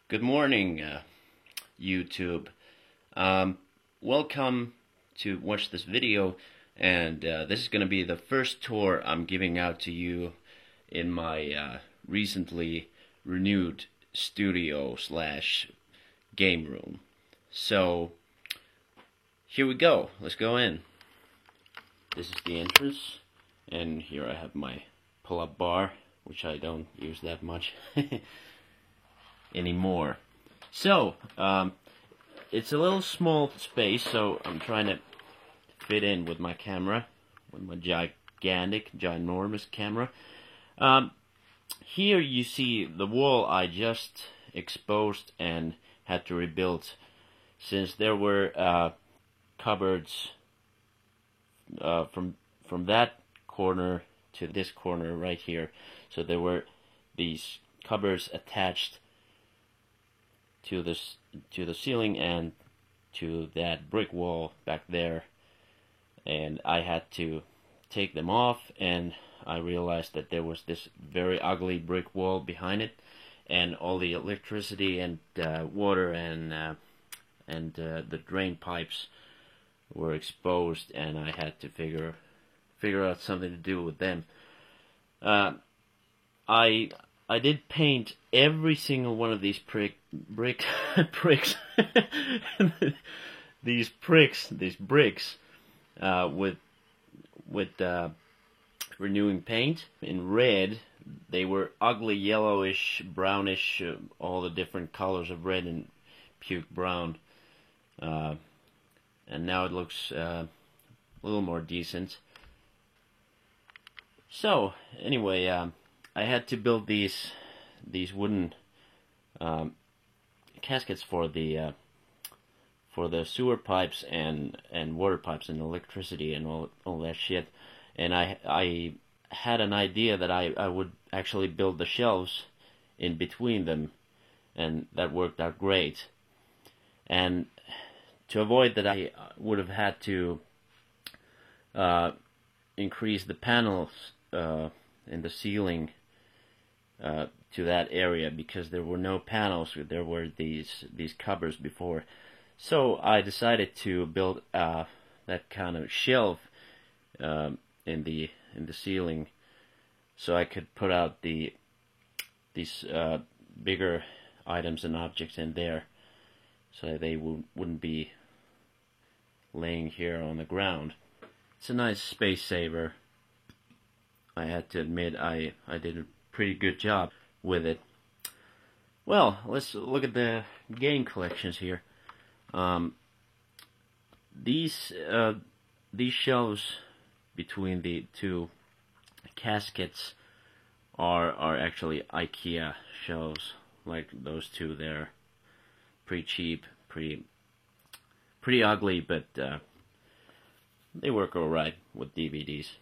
Good morning, YouTube. Welcome to watch this video, and this is going to be the first tour I'm giving out to you in my recently renewed studio slash game room. So here we go. Let's go in. This is the entrance, and here I have my pull-up bar, which I don't use that much anymore. So it's a little small space, so I'm trying to fit in with my camera, with my ginormous camera. Here you see the wall I just exposed and had to rebuild, since there were cupboards from that corner to this corner right here. So there were these cupboards attached to the ceiling and to that brick wall back there, and I had to take them off, and I realized that there was this very ugly brick wall behind it, and all the electricity and water and the drain pipes were exposed, and I had to figure out something to do with them. I did paint every single one of these bricks, with renewing paint in red. They were ugly yellowish, brownish, all the different colors of red and puke brown. And now it looks a little more decent. So anyway, I had to build these wooden caskets for the sewer pipes and water pipes and electricity and all that shit. And I had an idea that I would actually build the shelves in between them, and that worked out great. And to avoid that, I would have had to increase the panels in the ceiling to that area, because there were no panels. There were these cupboards before. So I decided to build that kind of shelf in the ceiling, so I could put out these bigger items and objects in there, so they wouldn't be laying here on the ground. It's a nice space saver. I had to admit I did a pretty good job with it. Well, let's look at the game collections here. These shelves between the two caskets are actually IKEA shelves, like those two there. Pretty cheap, pretty ugly, but they work alright with DVDs.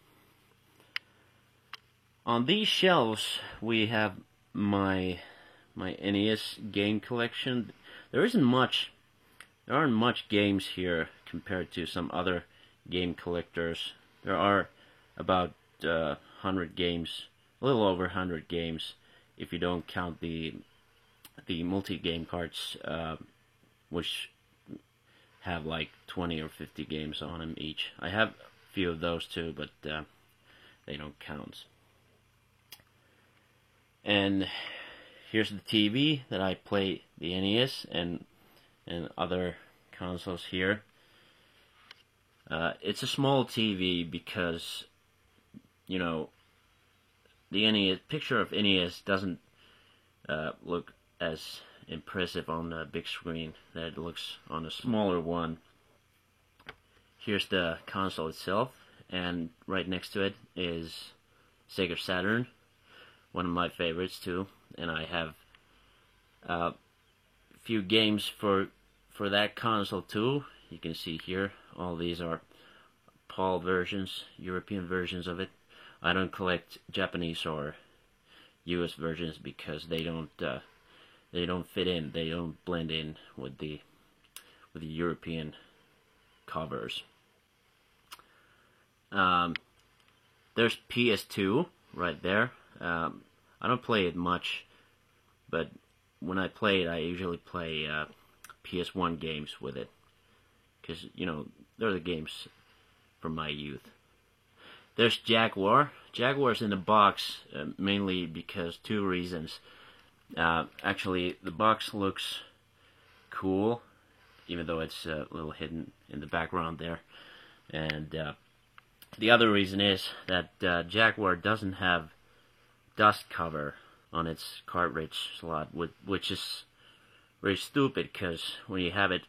On these shelves we have my NES game collection. There aren't much games here compared to some other game collectors. There are about 100 games, a little over 100 games, if you don't count the multi-game carts, which have like 20 or 50 games on them each. I have a few of those too, but they don't count. And here's the TV that I play the NES and other consoles here. It's a small TV because, you know, the NES picture of NES doesn't look as impressive on the big screen that it looks on a smaller one. Here's the console itself, and right next to it is Sega Saturn, one of my favorites too, and I have a few games for that console too. You can see here, all these are PAL versions, European versions of it. I don't collect Japanese or US versions because they don't fit in, they don't blend in with the European covers. There's PS2 right there. I don't play it much, but when I play it, I usually play PS1 games with it, because they're the games from my youth. There's Jaguar. Jaguar's in the box mainly because two reasons. Actually, the box looks cool, even though it's a little hidden in the background there. And the other reason is that Jaguar doesn't have dust cover on its cartridge slot, which is very stupid, because when you have it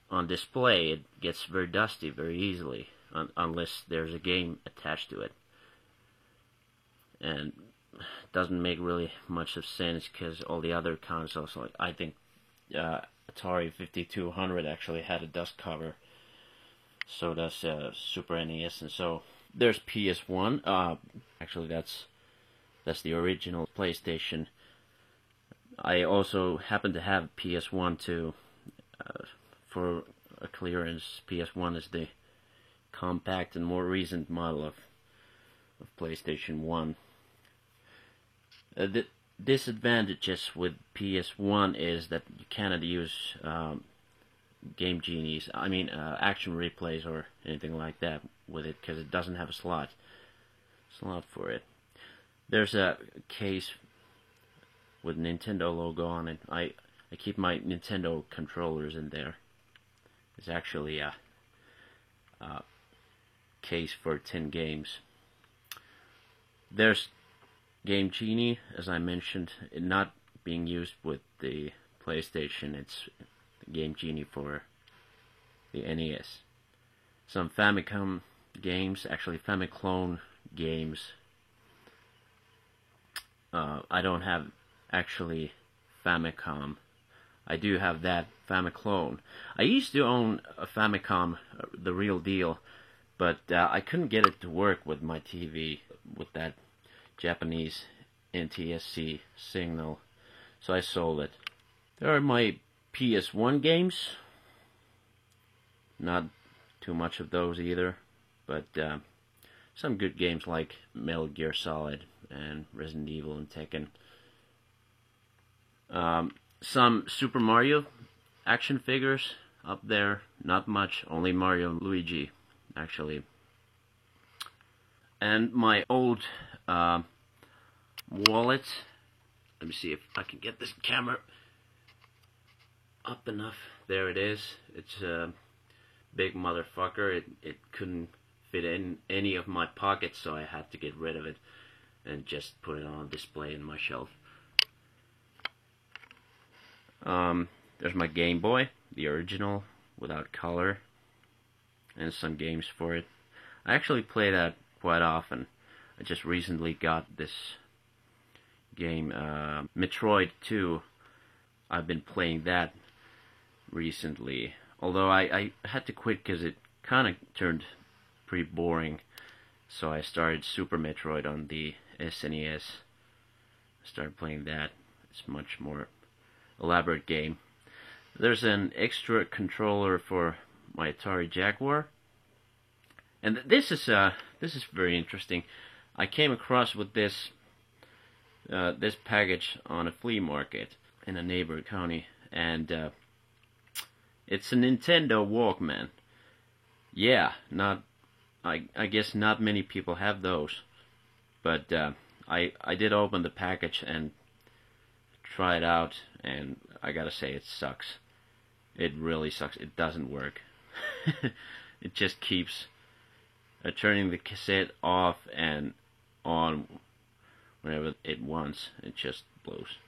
on display, it gets very dusty very easily, unless there's a game attached to it. And it doesn't make really much of sense, because all the other consoles, like I think Atari 5200 actually had a dust cover. So does Super NES, and so there's PS1. Actually, that's the original PlayStation. I also happen to have PS1 too. For a clearance, PS1 is the compact and more recent model of PlayStation 1. The disadvantages with PS1 is that you cannot use Game Genies, action replays or anything like that with it, because it doesn't have a slot for it. There's a case with Nintendo logo on it. I keep my Nintendo controllers in there. It's actually a case for 10 games. There's Game Genie, as I mentioned, it not being used with the PlayStation. It's Game Genie for the NES. Some Famicom games, actually Famiclone games. I don't have actually Famicom. I do have that Famiclone. I used to own a Famicom, the real deal, but I couldn't get it to work with my TV with that Japanese NTSC signal, so I sold it. There are my PS1 games. Not too much of those either, but some good games like Metal Gear Solid and Resident Evil and Tekken. Some Super Mario action figures up there, not much, only Mario and Luigi, actually. And my old wallet, let me see if I can get this camera up enough. There it is. It's a big motherfucker. It couldn't fit in any of my pockets, so I had to get rid of it and just put it on display in my shelf. There's my Game Boy, the original, without color, and some games for it. I actually play that quite often. I just recently got this game, Metroid 2. I've been playing that recently, although I had to quit because it kind of turned pretty boring, so I started Super Metroid on the SNES. I started playing that. It's much more elaborate game. There's an extra controller for my Atari Jaguar, and this is very interesting. I came across with this package on a flea market in a neighboring county, and it's a Nintendo Walkman. Yeah, I guess not many people have those, but I did open the package and try it out, and I gotta say, it sucks. It really sucks. It doesn't work. It just keeps turning the cassette off and on whenever it wants. It just blows.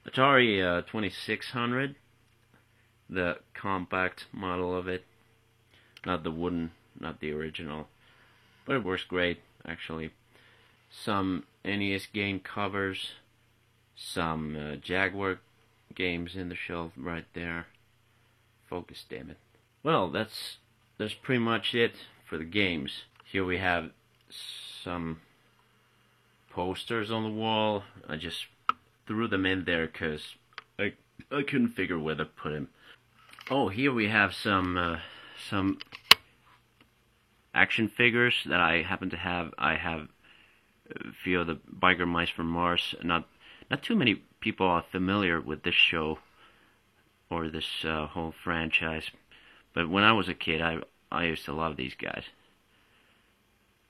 Atari 2600, the compact model of it, not the wooden, not the original, but it works great actually. Some NES game covers, some Jaguar games in the shelf right there. Focus, damn it. Well, that's pretty much it for the games. Here we have some posters on the wall. I just threw them in there because I couldn't figure where to put them. Oh, here we have some action figures that I happen to have. I have a few of the Biker Mice from Mars. Not too many people are familiar with this show or this whole franchise, but when I was a kid, I used to love these guys.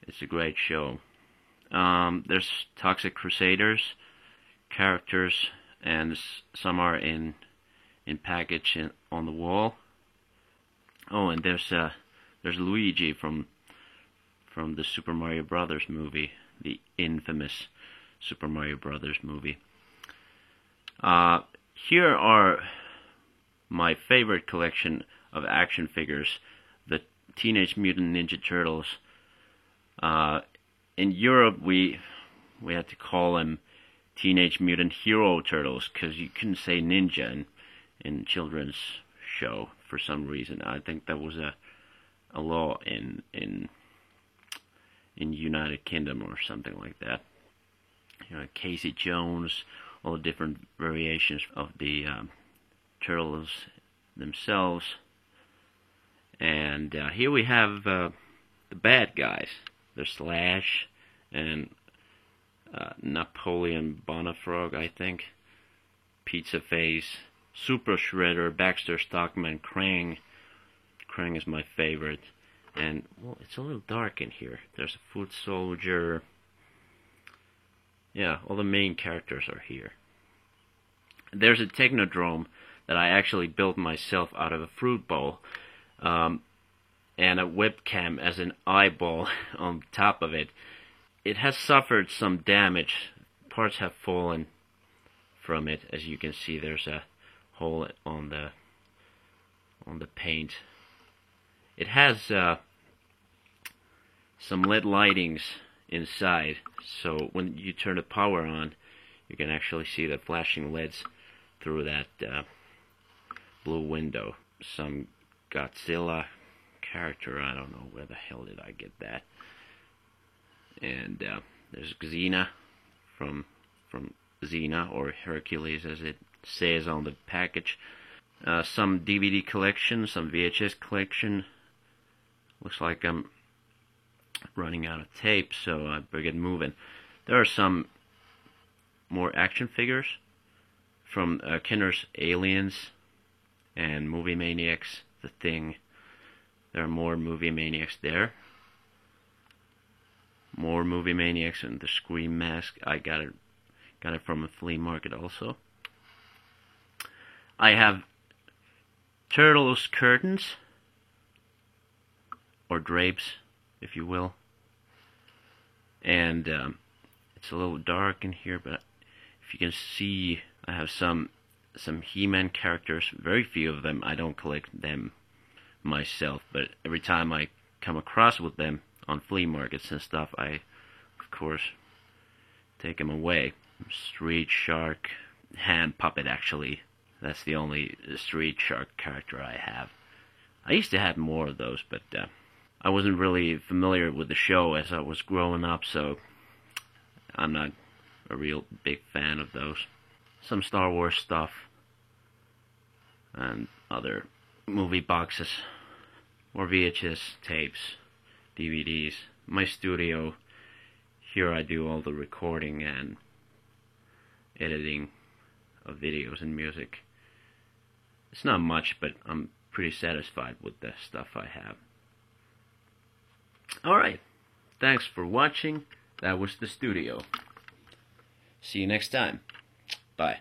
It's a great show. There's Toxic Crusaders characters, and some are in package on the wall. Oh, and there's Luigi from the Super Mario Brothers movie, the infamous Super Mario Brothers movie. Here are my favorite collection of action figures, the Teenage Mutant Ninja Turtles. In Europe, we had to call them Teenage Mutant Hero Turtles because you couldn't say ninja in children's show for some reason. I think that was a law in United Kingdom or something like that. You know, Casey Jones, all the different variations of the turtles themselves. And here we have the bad guys. There's Slash and Napoleon Bonafrog, I think. Pizza Face, Super Shredder, Baxter Stockman, Krang. Krang is my favorite. And, well, it's a little dark in here. There's a foot soldier. Yeah, all the main characters are here. There's a Technodrome that I actually built myself out of a fruit bowl. And a webcam as an eyeball on top of it. It has suffered some damage. Parts have fallen from it. As you can see, there's a hole on the paint. It has some LED lightings inside, so when you turn the power on, you can actually see the flashing LEDs through that blue window. Some Godzilla character, I don't know where the hell did I get that. And there's Xena from Xena, or Hercules as it says on the package. Some DVD collection, some VHS collection. Looks like I'm running out of tape, so I better get moving. There are some more action figures from Kenner's Aliens and Movie Maniacs, The Thing. There are more Movie Maniacs there. More Movie Maniacs and the Scream mask. I got it from a flea market also. I have Turtles curtains, or drapes, if you will. And it's a little dark in here, but if you can see, I have some He-Man characters. Very few of them. I don't collect them myself, but every time I come across with them on flea markets and stuff, I, of course, take them away. Street Shark, hand puppet, actually. That's the only Street Shark character I have. I used to have more of those, but I wasn't really familiar with the show as I was growing up, so I'm not a real big fan of those. Some Star Wars stuff and other movie boxes, or VHS tapes, DVDs. My studio, here I do all the recording and editing of videos and music. It's not much, but I'm pretty satisfied with the stuff I have. Alright, thanks for watching. That was the studio. See you next time. Bye.